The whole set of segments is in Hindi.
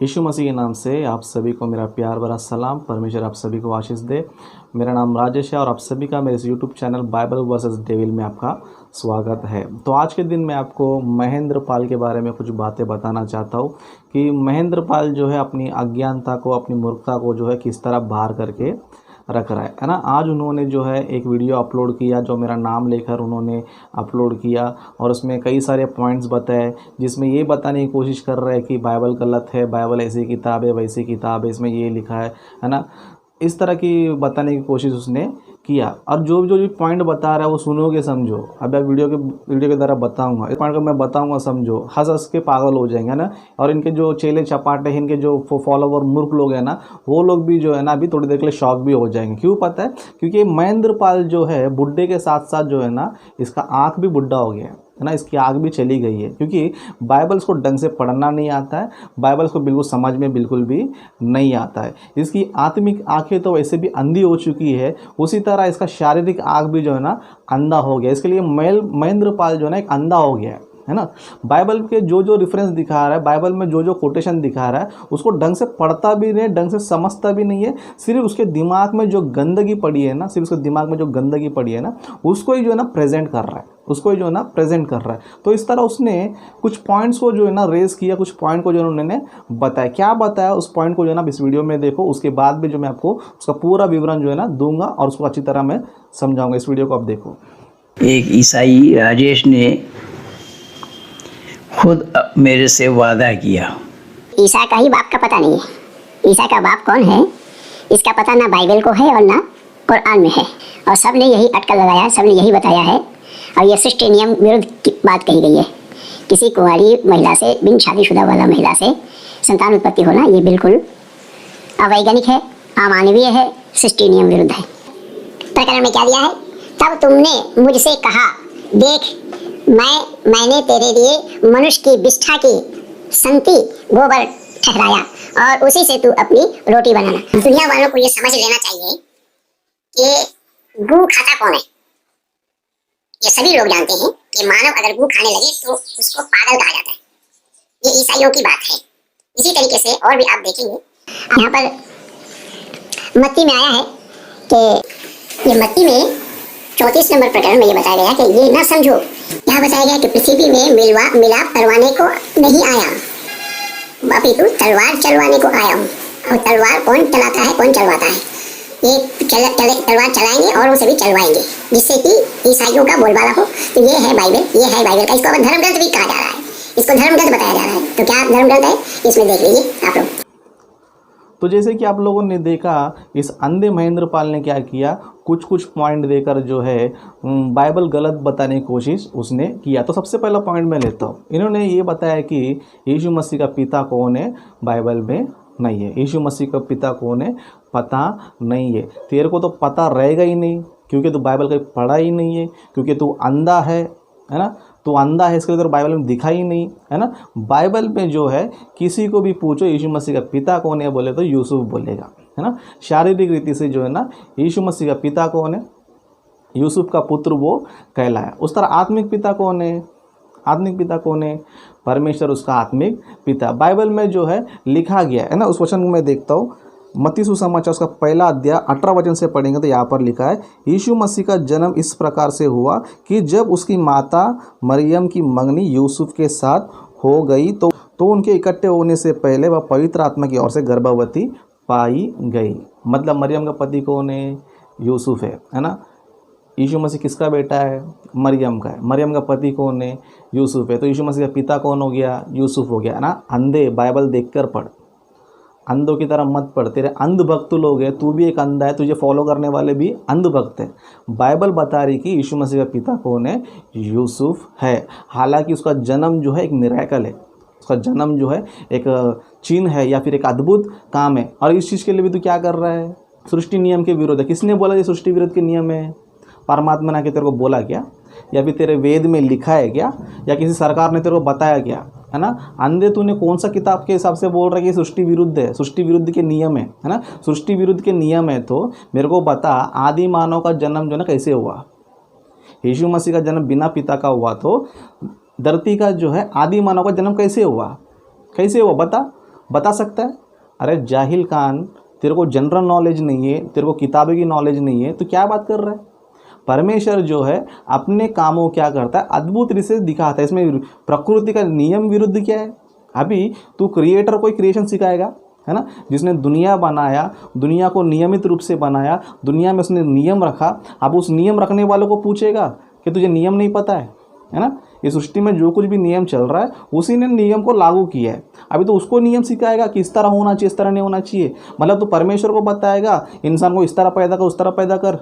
यीशु मसीह के नाम से आप सभी को मेरा प्यार भरा सलाम। परमेश्वर आप सभी को आशीष दे। मेरा नाम राजेश है और आप सभी का मेरे इस YouTube channel Bible versus devil में आपका स्वागत है। तो आज के दिन मैं आपको महेंद्र पाल के बारे में कुछ बातें बताना चाहता हूँ कि महेंद्र पाल जो है अपनी अज्ञानता को, अपनी मूर्खता को जो है किस तरह बाहर करके रख रहा है ना। आज उन्होंने जो है एक वीडियो अपलोड किया जो मेरा नाम लेकर उन्होंने अपलोड किया और उसमें कई सारे पॉइंट्स बताए जिसमें ये बताने की कोशिश कर रहे हैं कि बाइबल गलत है, बाइबल ऐसी किताब है, वैसी किताब है, इसमें ये लिखा है ना। इस तरह की बताने की कोशिश उसने किया और जो भी पॉइंट बता रहा है वो सुनोगे समझो। अब मैं वीडियो के द्वारा बताऊंगा, इस पॉइंट को मैं बताऊंगा समझो, हंस हंस के पागल हो जाएंगे ना। और इनके जो चेले चपाटे हैं, इनके जो फॉलोवर मूर्ख लोग हैं ना, वो लोग भी जो है ना अभी थोड़ी देर के लिए शॉक भी हो जाएंगे। क्यों पता है? क्योंकि महेंद्र पाल जो है बुढ़े के साथ साथ जो है ना इसका आँख भी बुढ़ा हो गया है ना, इसकी आँख भी चली गई है क्योंकि बाइबल्स को ढंग से पढ़ना नहीं आता है, बाइबल्स को बिल्कुल समझ में बिल्कुल भी नहीं आता है। इसकी आत्मिक आंखें तो वैसे भी अंधी हो चुकी है, उसी तरह इसका शारीरिक आँख भी जो है ना अंधा हो गया। इसके लिए महेंद्र पाल जो है ना एक अंधा हो गया है ना। बाइबल के जो रेफरेंस दिखा रहा है, बाइबल में जो कोटेशन दिखा रहा है उसको ढंग से पढ़ता भी नहीं, ढंग से समझता भी नहीं है। सिर्फ उसके दिमाग में जो गंदगी पड़ी है ना, सिर्फ उसके दिमाग में जो गंदगी पड़ी है ना उसको ही जो है ना प्रेजेंट कर रहा है, उसको ही जो है ना प्रेजेंट कर रहा है। तो इस तरह उसने कुछ पॉइंट्स को जो है ना रेज किया, कुछ पॉइंट को जो उन्होंने बताया। क्या बताया उस पॉइंट को जो है ना इस वीडियो में देखो, उसके बाद भी जो मैं आपको उसका पूरा विवरण जो है ना दूंगा और उसको अच्छी तरह मैं समझाऊंगा। इस वीडियो को आप देखो। एक ईसाई राजेश ने खुद मेरे से वादा किया। ईसा का ही बाप का पता नहीं है। ईसा का बाप कौन है इसका पता ना बाइबल को है और ना कुरान में है, और सब ने यही अटकल लगाया, सब ने यही बताया है। और ये सृष्टि नियम विरुद्ध की बात कही गई है। किसी कुंवारी महिला से, बिन शादीशुदा वाला महिला से संतान उत्पत्ति होना ये बिल्कुल अवैज्ञानिक है, अमानवीय है, सृष्टि नियम विरुद्ध है। प्रकरण में क्या दिया है? तब तुमने मुझसे कहा, देख मैंने तेरे लिए मनुष्य की विष्ठा की संति गोबर ठहराया और उसी से तू अपनी रोटी बनाना। दुनिया वालों को ये समझ लेना चाहिए कि गू खाता कौन है। ये सभी लोग जानते हैं कि मानव अगर गू खाने लगे तो उसको पागल कहा जाता है। ये ईसाइयों की बात है। इसी तरीके से और भी आप देखेंगे, यहाँ पर मत्ती में आया है कि ये मत्ती में 34 नंबर प्रकरण में ये बताया गया कि ये ना समझो, यहाँ बताया गया कि पृथ्वी में मिलाप करवाने को नहीं आया, अपितु तलवार चलवाने को आया हूँ। और तलवार कौन चलाता है, कौन चलवाता है? ये तलवार चलाएंगे और उसे भी चलवाएंगे जिससे कि ईसाइयों का बोलबाला हो। तो ये है बाइबल, ये है बाइबल का, इसको अब धर्म ग्रंथ भी कहा जा रहा है, इसको धर्म ग्रंथ बताया जा रहा है। तो क्या धर्म ग्रंथ है इसमें देख लीजिए आप लोग। तो जैसे कि आप लोगों ने देखा, इस अंधे महेंद्र पाल ने क्या किया, कुछ पॉइंट देकर जो है बाइबल गलत बताने की कोशिश उसने किया। तो सबसे पहला पॉइंट मैं लेता हूँ। इन्होंने ये बताया कि यीशु मसीह का पिता कौन है, बाइबल में नहीं है। यीशु मसीह का पिता कौन है पता नहीं है। तेरे को तो पता रहेगा ही नहीं क्योंकि तू बाइबल का पढ़ा ही नहीं है, क्योंकि तू अंधा है ना। तो अंधा है, इसके लिए तो बाइबल में दिखा ही नहीं है ना। बाइबल में जो है किसी को भी पूछो यीशु मसीह का पिता कौन है बोले तो यूसुफ बोलेगा, है ना। शारीरिक रीति से जो है ना यीशु मसीह का पिता कौन है, यूसुफ का पुत्र वो कहलाया। उस तरह आत्मिक पिता कौन है, आत्मिक पिता कौन है? परमेश्वर उसका आत्मिक पिता बाइबल में जो है लिखा गया है ना। उस वचन को मैं देखता हूँ, मत्ती सुसमाचार उसका पहला अध्याय 18 वचन से पढ़ेंगे तो यहाँ पर लिखा है, यीशु मसीह का जन्म इस प्रकार से हुआ कि जब उसकी माता मरियम की मंगनी यूसुफ के साथ हो गई तो उनके इकट्ठे होने से पहले वह पवित्र आत्मा की ओर से गर्भवती पाई गई। मतलब मरियम का पति कौन है? यूसुफ है ना। यीशु मसीह किसका बेटा है? मरियम का है। मरियम का पति कौन है? यूसुफ है। तो यीशु मसीह का पिता कौन हो गया? यूसुफ हो गया ना। अंधे बाइबल देखकर पढ़, अंधों की तरह मत पढ़। तेरे अंध भक्त लोग हैं, तू भी एक अंधा है, तुझे फॉलो करने वाले भी अंध भक्त हैं। बाइबल बता रही कि यीशु मसीह का पिता कौन है? यूसुफ है। हालांकि उसका जन्म जो है एक मिरेकल है, उसका जन्म जो है एक चिन्ह है या फिर एक अद्भुत काम है। और इस चीज़ के लिए भी तू क्या कर रहा है? सृष्टि नियम के विरोध है। किसने बोला ये सृष्टि विरोध के नियम है? परमात्मा ने तेरे को बोला क्या, या फिर तेरे वेद में लिखा है क्या, या किसी सरकार ने तेरे को बताया क्या, है ना। अंधे तूने कौन सा किताब के हिसाब से बोल रहा है कि सृष्टि विरुद्ध है? सृष्टि विरुद्ध के नियम है ना। सृष्टि विरुद्ध के नियम है तो मेरे को बता, आदि मानव का जन्म जो ना कैसे हुआ? यीशु मसीह का जन्म बिना पिता का हुआ, तो धरती का जो है आदि मानव का जन्म कैसे हुआ? कैसे हुआ बता? बता सकता है? अरे जाहिल कान, तेरे को जनरल नॉलेज नहीं है, तेरे को किताबें की नॉलेज नहीं है, तो क्या बात कर रहा है? परमेश्वर जो है अपने कामों क्या करता है, अद्भुत रीति से दिखाता है। इसमें प्रकृति का नियम विरुद्ध क्या है? अभी तू क्रिएटर कोई क्रिएशन सिखाएगा, है ना, जिसने दुनिया बनाया, दुनिया को नियमित रूप से बनाया, दुनिया में उसने नियम रखा। अब उस नियम रखने वालों को पूछेगा कि तुझे नियम नहीं पता है ना? इस सृष्टि में जो कुछ भी नियम चल रहा है उसी ने नियम को लागू किया है। अभी तो उसको नियम सिखाएगा कि इस तरह होना चाहिए, इस तरह नहीं होना चाहिए। मतलब तो परमेश्वर को बताएगा इंसान को इस तरह पैदा कर, उस तरह पैदा कर,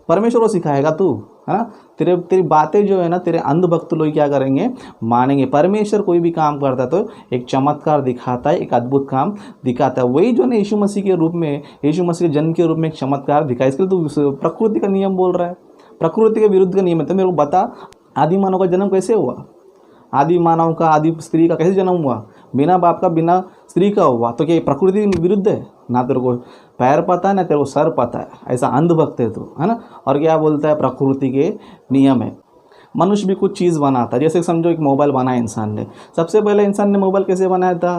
परमेश्वर को सिखाएगा तू, है ना? तेरी बातें जो है ना, तेरे अंध भक्त लोग क्या करेंगे, मानेंगे। परमेश्वर कोई भी काम करता है तो एक चमत्कार दिखाता है, एक अद्भुत काम दिखाता है। वही जो है यीशु मसीह के रूप में, यीशु मसीह के जन्म के रूप में एक चमत्कार दिखाया। इसके लिए तू प्रकृति का नियम बोल रहा है, प्रकृति के विरुद्ध का नियम है। तो मेरे को बता, आदि मानव का जन्म कैसे हुआ? आदि मानव का, आदि स्त्री का कैसे जन्म हुआ? बिना बाप का, बिना स्त्री का हुआ। तो क्या ये प्रकृति के विरुद्ध है? ना तेरे को पैर पता है, ना तेरे को सर पता है, ऐसा अंधभक्त है तू, है ना? और क्या बोलता है, प्रकृति के नियम है। मनुष्य भी कुछ चीज़ बनाता है, जैसे समझो एक मोबाइल बनाया इंसान ने। सबसे पहले इंसान ने मोबाइल कैसे बनाया था?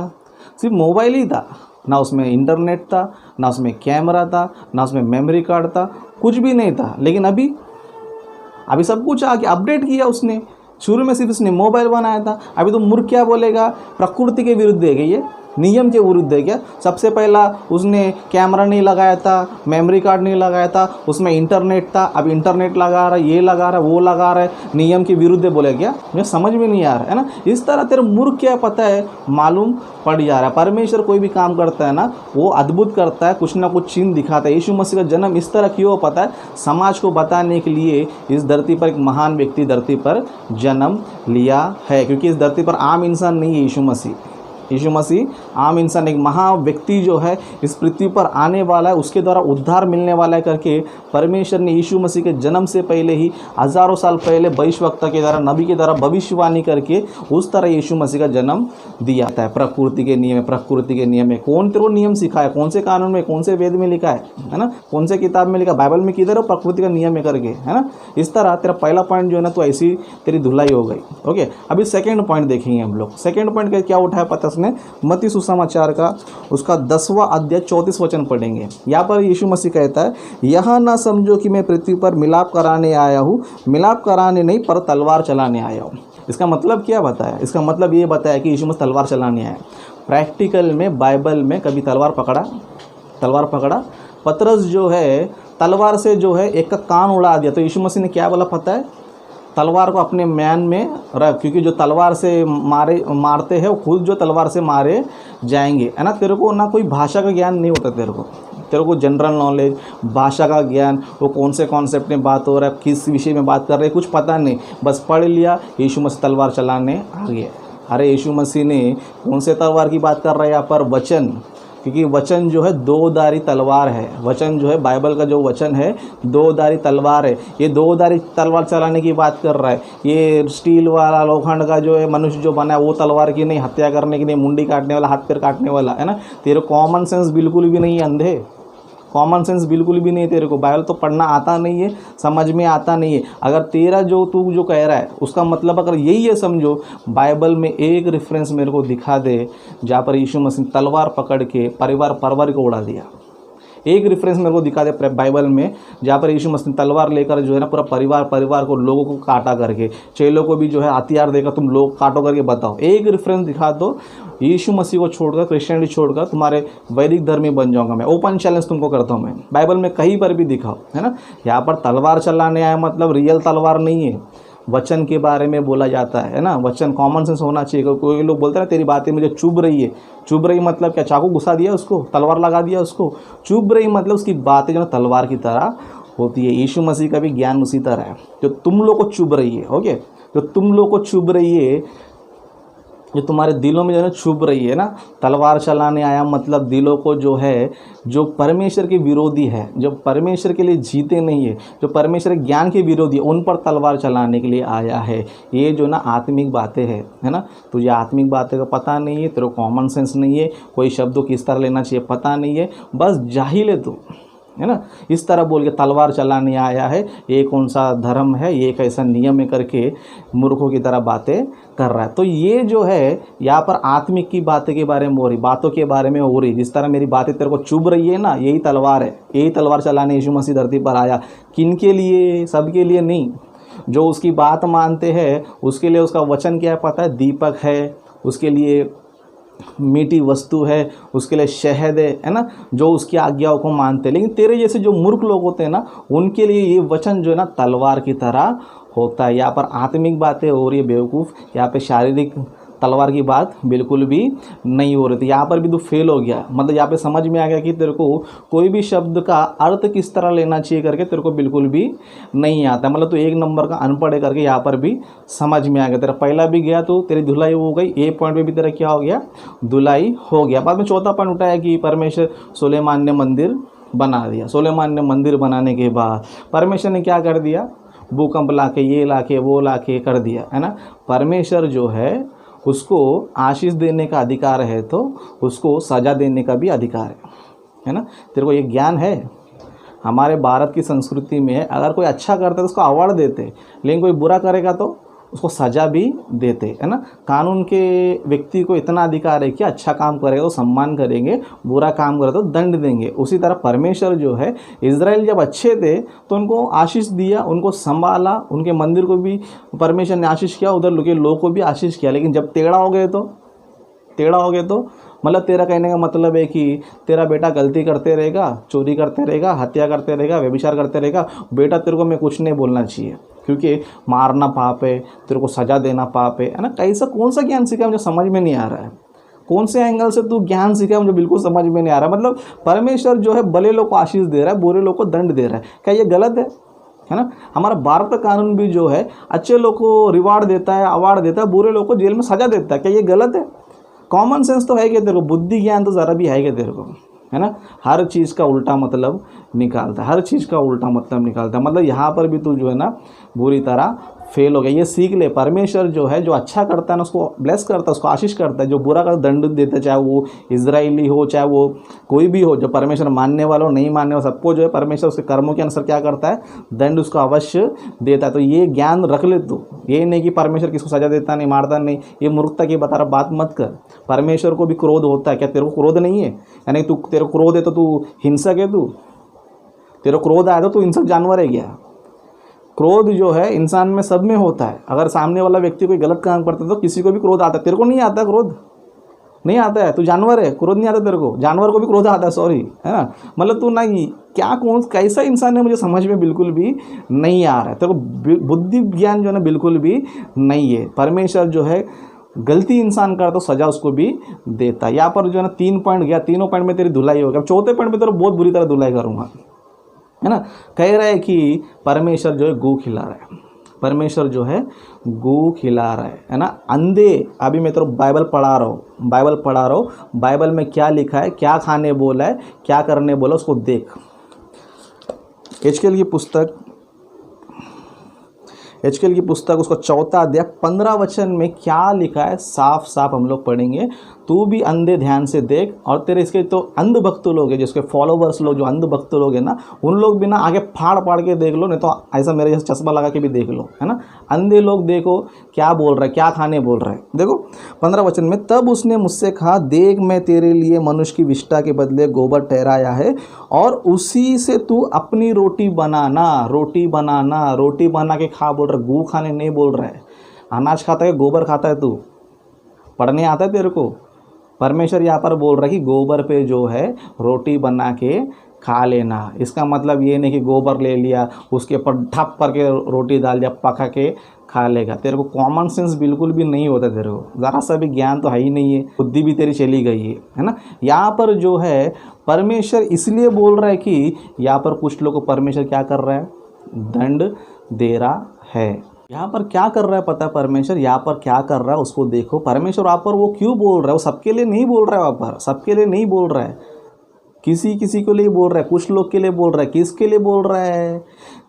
सिर्फ मोबाइल ही था, ना उसमें इंटरनेट था, ना उसमें कैमरा था, ना उसमें मेमोरी कार्ड था, कुछ भी नहीं था। लेकिन अभी सब कुछ आके अपडेट किया उसने। शुरू में सिर्फ उसने मोबाइल बनाया था। अभी तो मूर्ख क्या बोलेगा, प्रकृति के विरुद्ध है, ये नियम के विरुद्ध है क्या? सबसे पहला उसने कैमरा नहीं लगाया था, मेमोरी कार्ड नहीं लगाया था, उसमें इंटरनेट था, अब इंटरनेट लगा रहा है, ये लगा रहा है, वो लगा रहा है, नियम के विरुद्ध बोले क्या? मुझे समझ में नहीं आ रहा है ना। इस तरह तेरे मूर्ख क्या पता है, मालूम पड़ जा रहा है। परमेश्वर कोई भी काम करता है ना, वो अद्भुत करता है, कुछ ना कुछ चिन्ह दिखाता है। यीशु मसीह का जन्म इस तरह क्यों पता है? समाज को बताने के लिए इस धरती पर एक महान व्यक्ति धरती पर जन्म लिया है, क्योंकि इस धरती पर आम इंसान नहीं है यीशु मसीह। यीशु मसीह आम इंसान, एक महा व्यक्ति जो है इस पृथ्वी पर आने वाला है, उसके द्वारा उद्धार मिलने वाला है करके परमेश्वर ने यीशु मसीह के जन्म से पहले ही हज़ारों साल पहले भविष्यवक्ता के द्वारा, नबी के द्वारा भविष्यवाणी करके उस तरह यीशु मसीह का जन्म दिया था। प्रकृति के नियम है, प्रकृति के नियम है। कौन तेरे को नियम सिखाया? कौन से कानून में, कौन से वेद में लिखा है ना? कौन से किताब में लिखा? बाइबल में किधर है प्रकृति का नियम है करके, है ना? इस तरह तेरा पहला पॉइंट जो है ना, तो ऐसी तेरी धुलाई हो गई। ओके, अभी सेकेंड पॉइंट देखेंगे हम लोग। सेकेंड पॉइंट क्या उठाया पता उसने? मत्ती सुसमाचार का उसका 10वां अध्याय 34 वचन पढ़ेंगे। यहाँ पर यीशु मसीह कहता है, यहाँ ना समझो कि मैं पृथ्वी पर मिलाप कराने आया हूँ, मिलाप कराने नहीं पर तलवार चलाने आया हूँ। इसका मतलब क्या बताया? इसका मतलब ये बताया कि यीशु मसीह तलवार चलाने आया। प्रैक्टिकल में बाइबल में कभी तलवार पकड़ा? पतरस जो है तलवार से जो है एक का कान उड़ा दिया। तो यीशु मसीह ने क्या बोला पता है? तलवार को अपने म्यान में रख, क्योंकि जो तलवार से मारते हैं वो खुद जो तलवार से मारे जाएंगे, है ना? तेरे को ना कोई भाषा का ज्ञान नहीं होता, तेरे को जनरल नॉलेज, भाषा का ज्ञान, वो कौन से कॉन्सेप्ट में बात हो रहा है, किस विषय में बात कर रहे हैं, कुछ पता नहीं। बस पढ़ लिया यीशु मसीह तलवार चलाने आ गया। अरे यीशु मसीह ने कौन से तलवार की बात कर रहा है यहाँ पर? वचन, क्योंकि वचन जो है दो-धारी तलवार है। वचन जो है बाइबल का जो वचन है दो-धारी तलवार है। ये दो-धारी तलवार चलाने की बात कर रहा है। ये स्टील वाला लोखंड का जो है मनुष्य जो बना है वो तलवार की नहीं, हत्या करने की नहीं, मुंडी काटने वाला, हाथ पैर काटने वाला, है ना? तेरे कॉमन सेंस बिल्कुल भी नहीं है, अंधे। कॉमन सेंस बिल्कुल भी नहीं है तेरे को। बाइबल तो पढ़ना आता नहीं है, समझ में आता नहीं है। अगर तेरा जो तू जो कह रहा है उसका मतलब अगर यही है, समझो बाइबल में एक रेफरेंस मेरे को दिखा दे जहाँ पर यीशु मसीह तलवार पकड़ के परिवार को उड़ा दिया। एक रेफरेंस मेरे को दिखा दे बाइबल में जहाँ पर यीशु मसीह तलवार लेकर जो है ना पूरा परिवार को, लोगों को काटा करके, चेलों को भी जो है हथियार देकर तुम लोग काटो करके बताओ। एक रेफरेंस दिखा दो। यीशु मसीह को छोड़कर, क्रिश्चियनिटी छोड़कर तुम्हारे वैदिक धर्म में बन जाऊंगा मैं। ओपन चैलेंज तुमको करता हूँ मैं। बाइबल में कहीं पर भी दिखाओ, है ना? यहाँ पर तलवार चलाने आया मतलब रियल तलवार नहीं है, वचन के बारे में बोला जाता है ना? वचन कॉमन सेंस होना चाहिए। कोई लोग बोलते हैं ना तेरी बातें मुझे चुभ रही है। चुभ रही मतलब क्या? चाकू घुसा दिया उसको, तलवार लगा दिया उसको? चुभ रही मतलब उसकी बातें जो है तलवार की तरह होती है। यीशु मसीह का भी ज्ञान उसी तरह है। जो तुम लोग को चुभ रही है, ओके, जो तुम लोग को चुभ रही है, जो तुम्हारे दिलों में जो है चुभ रही है ना, तलवार चलाने आया मतलब दिलों को जो है, जो परमेश्वर के विरोधी है, जो परमेश्वर के लिए जीते नहीं है, जो परमेश्वर के ज्ञान के विरोधी है, उन पर तलवार चलाने के लिए आया है। ये जो ना आत्मिक बातें है ना? तुझे आत्मिक बातें का पता नहीं है, तेरे को कॉमन सेंस नहीं है, कोई शब्दों किस तरह लेना चाहिए पता नहीं है, बस जाहिल है तू, है ना। इस तरह बोल के तलवार चलाने आया है, ये कौन सा धर्म है, ये कैसा नियम है करके मूर्खों की तरह बातें कर रहा है। तो ये जो है यहाँ पर आत्मिक की बातें के बारे में हो रही, बातों के बारे में हो रही। जिस तरह मेरी बातें तेरे को चुभ रही है ना, यही तलवार है, यही तलवार चलाने यीशु मसीह धरती पर आया। किन के लिए? सबके लिए नहीं। जो उसकी बात मानते हैं उसके लिए उसका वचन क्या है पता है? दीपक है, उसके लिए मीठी वस्तु है, उसके लिए शहद है ना, जो उसकी आज्ञाओं को मानते हैं। लेकिन तेरे जैसे जो मूर्ख लोग होते हैं ना, उनके लिए ये वचन जो है ना तलवार की तरह होता है। यहाँ पर आत्मिक बातें हो रही है बेवकूफ़, यहाँ पे शारीरिक तलवार की बात बिल्कुल भी नहीं हो रही थी। यहाँ पर भी तू फेल हो गया। मतलब यहाँ पे समझ में आ गया कि तेरे को कोई भी शब्द का अर्थ किस तरह लेना चाहिए करके तेरे को बिल्कुल भी नहीं आता। मतलब तू 1 नंबर का अनपढ़ है करके यहाँ पर भी समझ में आ गया। तेरा पहला भी गया तो तेरी धुलाई हो गई, ए पॉइंट पे भी तेरा क्या हो गया? धुलाई हो गया। बाद में चौथा पॉइंट उठाया कि परमेश्वर सुलेमान ने मंदिर बना दिया। सुलेमान ने मंदिर बनाने के बाद परमेश्वर ने क्या कर दिया? भूकंप लाके, ये लाके, वो लाके कर दिया, है ना। परमेश्वर जो है उसको आशीष देने का अधिकार है तो उसको सजा देने का भी अधिकार है ना। तेरे को ये ज्ञान है? हमारे भारत की संस्कृति में अगर कोई अच्छा करता है तो उसको अवार्ड देते, लेकिन कोई बुरा करेगा तो उसको सजा भी देते, है ना। कानून के व्यक्ति को इतना अधिकार है कि अच्छा काम करेगा तो सम्मान करेंगे, बुरा काम करे तो दंड देंगे। उसी तरह परमेश्वर जो है, इजराइल जब अच्छे थे तो उनको आशीष दिया, उनको संभाला, उनके मंदिर को भी परमेश्वर ने आशीष किया, उधर के लोगों को भी आशीष किया। लेकिन जब टेढ़ा हो गए तो मतलब तेरा कहने का मतलब है कि तेरा बेटा गलती करते रहेगा, चोरी करते रहेगा, हत्या करते रहेगा, व्यभिचार करते रहेगा, बेटा तेरे को मैं कुछ नहीं बोलना चाहिए क्योंकि मारना पाप है, तेरे को सजा देना पाप है ना। कैसा कौन सा ज्ञान सीखा मुझे समझ में नहीं आ रहा है। कौन से एंगल से तू ज्ञान सीखा मुझे बिल्कुल समझ में नहीं आ रहा। मतलब परमेश्वर जो है भले लोग को आशीष दे रहा है, बुरे लोग को दंड दे रहा है। क्या ये गलत है ना। हमारा भारत का कानून भी जो है अच्छे लोग को रिवार्ड देता है, अवार्ड देता है, बुरे लोग को जेल में सजा देता है। क्या ये गलत है? कॉमन सेंस तो है क्या तेरे को? बुद्धि ज्ञान तो ज़रा भी है क्या तेरे को? है ना। हर चीज़ का उल्टा मतलब निकालता है, हर चीज़ का उल्टा मतलब निकालता है। मतलब यहाँ पर भी तू जो है ना बुरी तरह फेल हो गया। ये सीख ले, परमेश्वर जो है जो अच्छा करता है ना उसको ब्लेस करता है, उसको आशीष करता है। जो बुरा का दंड देता है, चाहे वो इजराइली हो, चाहे वो कोई भी हो, जो परमेश्वर मानने वाला हो, नहीं मानने वाला, सबको जो है परमेश्वर उसके कर्मों के अनुसार क्या करता है? दंड उसको अवश्य देता है। तो ये ज्ञान रख ले तू। ये नहीं कि परमेश्वर किसको सजा देता नहीं, मारता नहीं, ये मूर्खता की बता रहा बात मत कर। परमेश्वर को भी क्रोध होता है। क्या तेरे को क्रोध नहीं है? यानी तू तेरे को क्रोध है तो तू हिंसक है? तू तेरे को क्रोध आया तो तू हिंसक जानवर है क्या? क्रोध जो है इंसान में सब में होता है। अगर सामने वाला व्यक्ति कोई गलत काम करता है तो किसी को भी क्रोध आता है। तेरे को नहीं आता क्रोध? नहीं आता है, तू जानवर है, क्रोध नहीं आता तेरे को। जानवर को भी क्रोध आता है, सॉरी, है ना। मतलब तू ना क्या कौन कैसा इंसान है मुझे समझ में बिल्कुल भी नहीं आ रहा है। तेरे को बुद्धि ज्ञान जो है ना बिल्कुल भी नहीं है। परमेश्वर जो है गलती इंसान कर तो सजा उसको भी देता है। यहाँ पर जो है ना 3 पॉइंट गया, तीनों पॉइंट में तेरी धुलाई होगी। अब चौथे पॉइंट में तेरे बहुत बुरी तरह धुलाई करूँगा, है ना। कह रहा है कि परमेश्वर जो है गू खिला रहा है, परमेश्वर जो है गू खिला रहा है ना। अंधे, अभी मैं तो बाइबल पढ़ा रहा हूँ, बाइबल में क्या लिखा है, क्या खाने बोला है, क्या करने बोला, उसको देख। एचकेल की पुस्तक उसको 4 अध्याय 15 वचन में क्या लिखा है साफ साफ हम लोग पढ़ेंगे। तू भी अंधे ध्यान से देख, और तेरे इसके तो अंध भक्त लोग हैं, जिसके फॉलोवर्स लोग, जो अंध भक्त लोग हैं ना, उन लोग भी ना आगे फाड़ के देख लो, नहीं तो ऐसा मेरे जैसे चश्मा लगा के भी देख लो, है ना। अंधे लोग देखो क्या बोल रहा है, क्या खाने बोल रहा है। देखो 15 वचन में, तब उसने मुझसे कहा, देख मैं तेरे लिए मनुष्य की विष्ठा के बदले गोबर ठहराया है, और उसी से तू अपनी रोटी बनाना, रोटी बना के खा बोल रहा है। गू खाने नहीं बोल रहा है। अनाज खाता है, गोबर खाता है? तू पढ़ने आता है तेरे को? परमेश्वर यहाँ पर बोल रहा है कि गोबर पे जो है रोटी बना के खा लेना। इसका मतलब ये नहीं कि गोबर ले लिया, उसके ऊपर ढप करके रोटी डाल दिया, पका के खा लेगा। तेरे को कॉमन सेंस बिल्कुल भी नहीं होता, तेरे को ज़रा सा भी ज्ञान तो है ही नहीं है, बुद्धि भी तेरी चली गई है ना। यहाँ पर जो है परमेश्वर इसलिए बोल रहा है कि यहाँ पर कुछ लोगों को परमेश्वर क्या कर रहा है? दंड दे रहा है। यहाँ पर क्या कर रहा है पता है परमेश्वर? यहाँ पर क्या कर रहा है उसको देखो। परमेश्वर वहाँ पर वो क्यों बोल रहा है? वो सबके लिए नहीं बोल रहा है, वहाँ पर सबके लिए नहीं बोल रहा है। किसी किसी के लिए बोल रहा है, कुछ लोग के लिए बोल रहा है। किसके लिए बोल रहा है?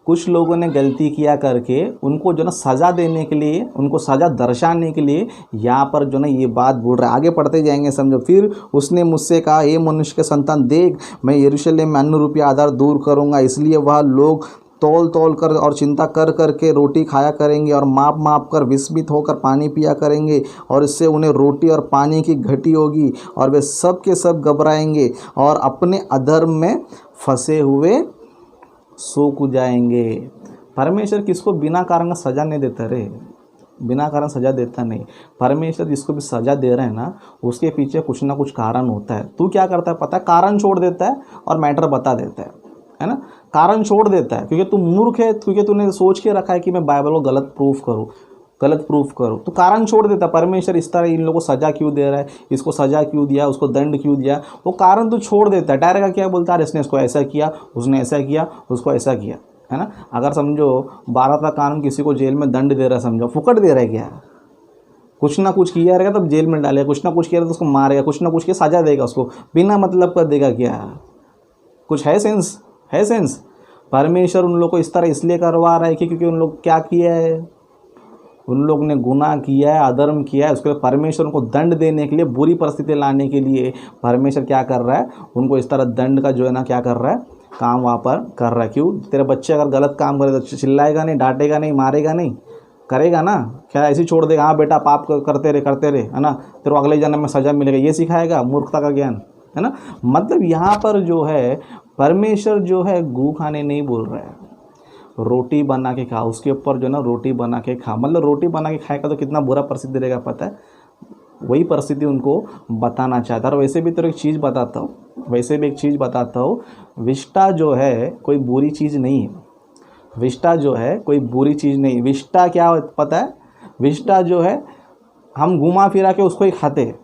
कुछ लोगों ने गलती किया करके उनको जो ना सज़ा देने के लिए, उनको सज़ा दर्शाने के लिए यहाँ पर जो ना ये बात बोल रहा है। आगे पढ़ते जाएंगे, समझो। फिर उसने मुझसे कहा, हे मनुष्य के संतान, देख मैं यरूशलेम में अन्न रूपी आधार दूर करूँगा, इसलिए वह लोग तौल तौल कर और चिंता कर कर के रोटी खाया करेंगे और माप माप कर विस्मित होकर पानी पिया करेंगे, और इससे उन्हें रोटी और पानी की घटी होगी, और वे सब के सब घबराएंगे और अपने अधर्म में फंसे हुए सूख जाएंगे। परमेश्वर किसको बिना कारण का सज़ा नहीं देता रे, बिना कारण सज़ा देता नहीं। परमेश्वर जिसको भी सज़ा दे रहे हैं ना, उसके पीछे कुछ ना कुछ कारण होता है। तू क्या करता है पता है? कारण छोड़ देता है और मैटर बता देता है ना। कारण छोड़ देता है क्योंकि तू मूर्ख है, क्योंकि तूने सोच के रखा है कि मैं बाइबल को गलत प्रूफ करूँ, तो कारण छोड़ देता है। परमेश्वर इस तरह इन लोगों को सज़ा क्यों दे रहा है, इसको सज़ा क्यों दिया, उसको दंड क्यों दिया, वो कारण तो छोड़ देता है। डायरेक्ट क्या बोलता है, इसने इसको ऐसा किया, उसने ऐसा किया, उसको ऐसा किया, है ना। अगर समझो 12 का कानून किसी को जेल में दंड दे रहा है, समझो फुकट दे रहा है क्या? कुछ ना कुछ किया रहेगा तब जेल में डालेगा, कुछ ना कुछ किया तो उसको मारेगा, कुछ ना कुछ की सज़ा देगा, उसको बिना मतलब का देगा क्या? कुछ है सेंस? है सेंस? परमेश्वर उन लोग को इस तरह इसलिए करवा रहा है कि क्योंकि उन लोग क्या किया है, उन लोग ने गुनाह किया है, अधर्म किया है। उसके बाद परमेश्वर उनको दंड देने के लिए, बुरी परिस्थिति लाने के लिए परमेश्वर क्या कर रहा है, उनको इस तरह दंड का जो है ना क्या कर रहा है, काम वहाँ पर कर रहा है। क्यों? तेरे बच्चे अगर गलत काम करे तो चिल्लाएगा नहीं, डांटेगा नहीं, मारेगा नहीं, करेगा ना? क्या ऐसे ही छोड़ देगा? हाँ बेटा पाप करते रहे, है ना, तेरे को अगले जन्म में सज़ा मिलेगा, ये सिखाएगा? मूर्खता का ज्ञान, है ना। मतलब यहाँ पर जो है परमेश्वर जो है गू खाने नहीं बोल रहा है, रोटी बना के खा। उसके ऊपर जो है ना रोटी बना के खा, मतलब रोटी बना के खाएगा तो कितना बुरा परिस्थिति रहेगा पता है? वही परिस्थिति उनको बताना चाहता है। और वैसे भी तो एक चीज़ बताता हूँ, विष्टा जो है कोई बुरी चीज़ नहीं है। विष्टा जो है कोई बुरी चीज़ नहीं। विष्टा क्या पता है? विष्टा जो है हम घुमा फिरा के उसको ही खाते हैं,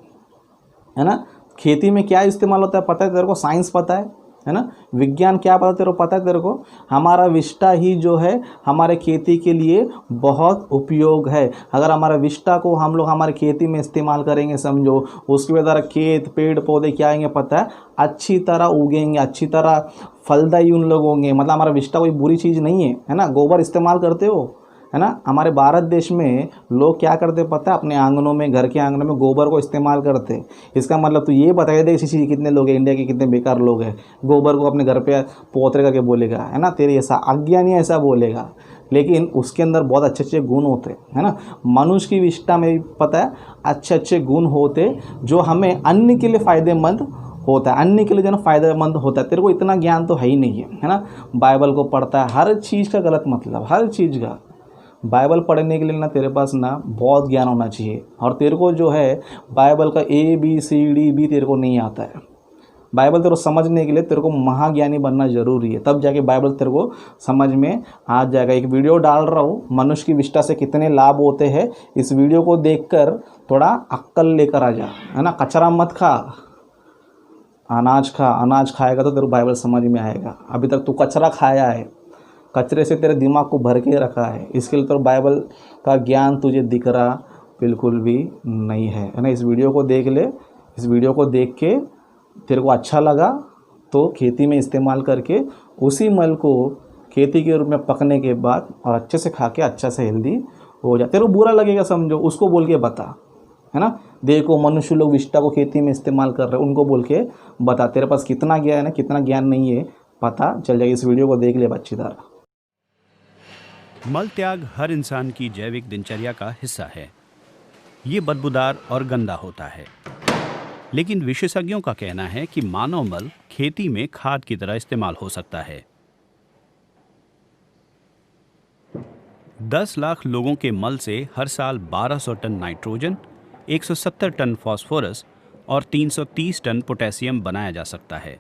है ना। खेती में क्या इस्तेमाल होता है पता है तेरे को? साइंस पता है ना। विज्ञान क्या पता तेरे को? पता है तेरे को? हमारा विष्टा ही जो है हमारे खेती के लिए बहुत उपयोग है। अगर हमारा विष्टा को हम लोग हमारे खेती में इस्तेमाल करेंगे, समझो, उसके द्वारा खेत पेड़ पौधे क्या आएंगे पता है? अच्छी तरह उगेंगे, अच्छी तरह फलदायी उन लोग होंगे। मतलब हमारा विष्टा कोई बुरी चीज़ नहीं है ना। गोबर इस्तेमाल करते हो, है ना। हमारे भारत देश में लोग क्या करते पता है? अपने आंगनों में, घर के आंगनों में गोबर को इस्तेमाल करते हैं। इसका मतलब तो ये बताइए दे किसी कितने लोग हैं इंडिया के, कितने बेकार लोग हैं, गोबर को अपने घर पे पोतरे करके बोलेगा, है ना। तेरे ऐसा अज्ञानी ऐसा बोलेगा, लेकिन उसके अंदर बहुत अच्छे अच्छे गुण होते हैं ना। मनुष्य की विष्टा में भी पता है अच्छे अच्छे गुण होते जो हमें अन्न के लिए फ़ायदेमंद होता है, अन्न के लिए जो ना फ़ायदेमंद होता है। तेरे को इतना ज्ञान तो है ही नहीं है ना। बाइबल को पढ़ता है, हर चीज़ का गलत मतलब, हर चीज़ का। बाइबल पढ़ने के लिए ना तेरे पास ना बहुत ज्ञान होना चाहिए, और तेरे को जो है बाइबल का ABCD भी तेरे को नहीं आता है। बाइबल तेरे को समझने के लिए तेरे को महाज्ञानी बनना ज़रूरी है, तब जाके बाइबल तेरे को समझ में आ जाएगा। एक वीडियो डाल रहा हूँ, मनुष्य की विष्टा से कितने लाभ होते हैं। इस वीडियो को देखकर थोड़ा अक्ल लेकर आ जा, है ना। कचरा मत खा, अनाज खा। अनाज खाएगा तो तेरे को बाइबल समझ में आएगा। अभी तक तू कचरा खाया है, कचरे से तेरे दिमाग को भर के रखा है, इसके लिए तो बाइबल का ज्ञान तुझे दिख रहा बिल्कुल भी नहीं है ना। इस वीडियो को देख ले, इस वीडियो को देख के तेरे को अच्छा लगा तो खेती में इस्तेमाल करके उसी मल को खेती के रूप में पकने के बाद और अच्छे से खा के अच्छा से हेल्दी हो जाए। तेरे को बुरा लगेगा, समझो, उसको बोल के बता, है ना। देखो मनुष्य लोग विष्टा को खेती में इस्तेमाल कर रहे हैं, उनको बोल के बता। तेरे पास कितना ज्ञान है कितना ज्ञान नहीं है पता चल जाएगा। इस वीडियो को देख ले अच्छी तरह। मल त्याग हर इंसान की जैविक दिनचर्या का हिस्सा है। ये बदबूदार और गंदा होता है, लेकिन विशेषज्ञों का कहना है कि मानव मल खेती में खाद की तरह इस्तेमाल हो सकता है। 10 लाख लोगों के मल से हर साल 1200 टन नाइट्रोजन, 170 टन फास्फोरस और 330 टन पोटेशियम बनाया जा सकता है।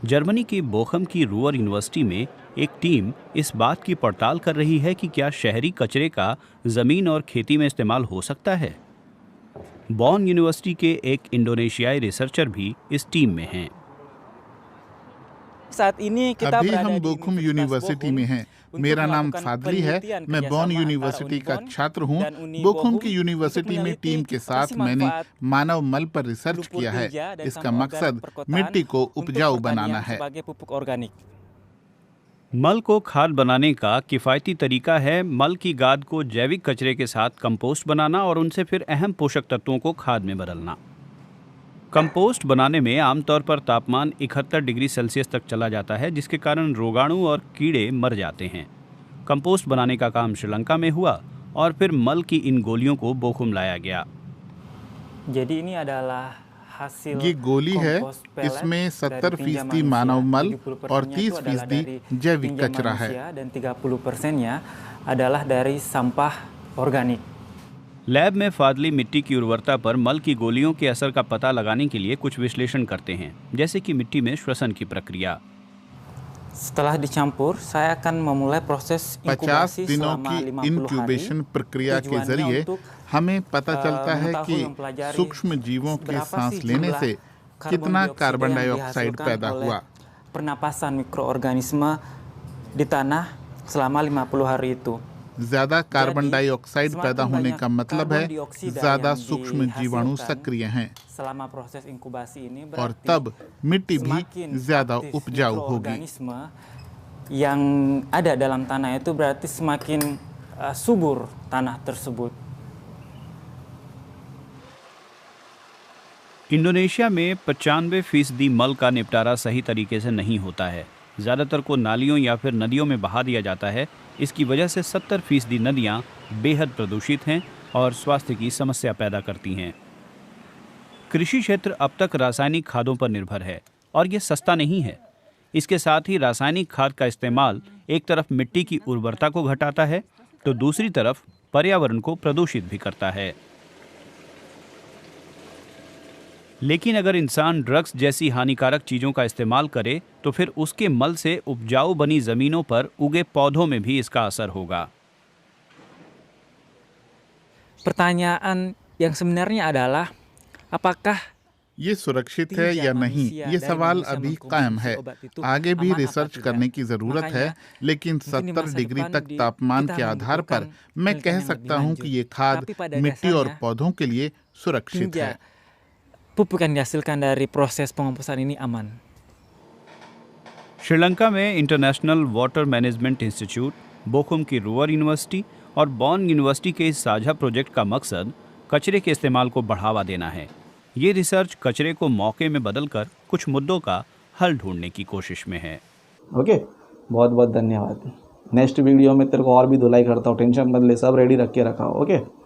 जर्मनी के बोखम की रूअर यूनिवर्सिटी में एक टीम इस बात की पड़ताल कर रही है कि क्या शहरी कचरे का ज़मीन और खेती में इस्तेमाल हो सकता है। बॉन यूनिवर्सिटी के एक इंडोनेशियाई रिसर्चर भी इस टीम में हैं। Saat ini kita अभी berada हम di Bochum Universitas university Bochum में हैं। untuk मेरा नाम melakukan फादली है। penelitian मैं बॉन kerjasama antara यूनिवर्सिटी का Unibon छात्र हूँ। dan Uni बोखुम Bochum की untuk यूनिवर्सिटी में meneliti टीम के apa साथ sih मैंने manfaat मानव मल पर रिसर्च lumpur किया है। tinja dan इसका sama मकसद organ perkotaan मिट्टी को untuk उपजाऊ बनाना pertanian है। sebagai pupuk organik। मल को खाद बनाने का किफ़ायती तरीका है मल की गाद को जैविक कचरे के साथ कंपोस्ट बनाना और उनसे फिर अहम पोषक तत्वों को खाद में बदलना। कंपोस्ट बनाने में आमतौर पर तापमान 71 डिग्री सेल्सियस तक चला जाता है, जिसके कारण रोगाणु और कीड़े मर जाते हैं। कंपोस्ट बनाने का काम श्रीलंका में हुआ और फिर मल की इन गोलियों को बोखुम लाया गया। Jadi ini adalah hasil ये गोली है। kompos pellet इसमें dari 70% tinja मानव manusia, मल 70% और itu adalah 30% dari जैविक tinja कचरा है। manusia dan 30%-nya adalah dari sampah organik। Lab में फादली मिट्टी की उर्वरता पर मल की गोलियों के असर का पता लगाने के लिए कुछ विश्लेषण करते हैं, जैसे कि मिट्टी में श्वसन की प्रक्रिया। Setelah dicampur, saya akan memulai proses 50 inkubasi दिनों selama की 50 hari। इंक्यूबेशन प्रक्रिया के Tujuannya जरिए untuk हमें पता चलता है mengetahui, कि mempelajari सूक्ष्म जीवों के berapa सांस sih लेने jumlah से karbon कितना dioksida carbon yang dioxide dihasilkan पैदा oleh हुआ। pernapasan mikroorganisme di tanah selama 50 hari itu। ज्यादा कार्बन Jadi, डाइऑक्साइड semakin पैदा होने banyak का मतलब है karbon dioksida ज्यादा yang सूक्ष्म जीवाणु dihasilkan सक्रिय हैं selama proses inkubasi ini और berarti तब मिट्टी भी semakin ज्यादा aktif उपजाऊ होगी। mikroorganisme yang ada dalam tanah itu berarti semakin subur tanah tersebut। Indonesia में 95% मल का निपटारा सही तरीके से नहीं होता है। ज़्यादातर को नालियों या फिर नदियों में बहा दिया जाता है। इसकी वजह से 70% नदियाँ बेहद प्रदूषित हैं और स्वास्थ्य की समस्या पैदा करती हैं। कृषि क्षेत्र अब तक रासायनिक खादों पर निर्भर है और ये सस्ता नहीं है। इसके साथ ही रासायनिक खाद का इस्तेमाल एक तरफ मिट्टी की उर्वरता को घटाता है तो दूसरी तरफ पर्यावरण को प्रदूषित भी करता है। लेकिन अगर इंसान ड्रग्स जैसी हानिकारक चीज़ों का इस्तेमाल करे तो फिर उसके मल से उपजाऊ बनी ज़मीनों पर उगे पौधों में भी इसका असर होगा। Pertanyaan yang sebenarnya adalah apakah ये सुरक्षित है या नहीं, ये सवाल अभी कायम है। आगे भी रिसर्च करने की ज़रूरत है, लेकिन 70 डिग्री तक तापमान के आधार पर मैं कह सकता हूँ कि ये खाद मिट्टी और पौधों के लिए सुरक्षित है। pupuk yang dihasilkan dari proses pengomposan ini aman। Sri Lanka में international water management institute, Bochum की रोवर यूनिवर्सिटी और बॉन यूनिवर्सिटी के इस साझा प्रोजेक्ट का मकसद कचरे के इस्तेमाल को बढ़ावा देना है। ये रिसर्च कचरे को मौके में बदलकर कुछ मुद्दों का हल ढूंढने की कोशिश में है। ओके, बहुत बहुत धन्यवाद। नेक्स्ट वीडियो में तेरे को और भी धुलाई करता हूँ, टेंशन मत ले, सब रेडी रख के रखा हो। ओके।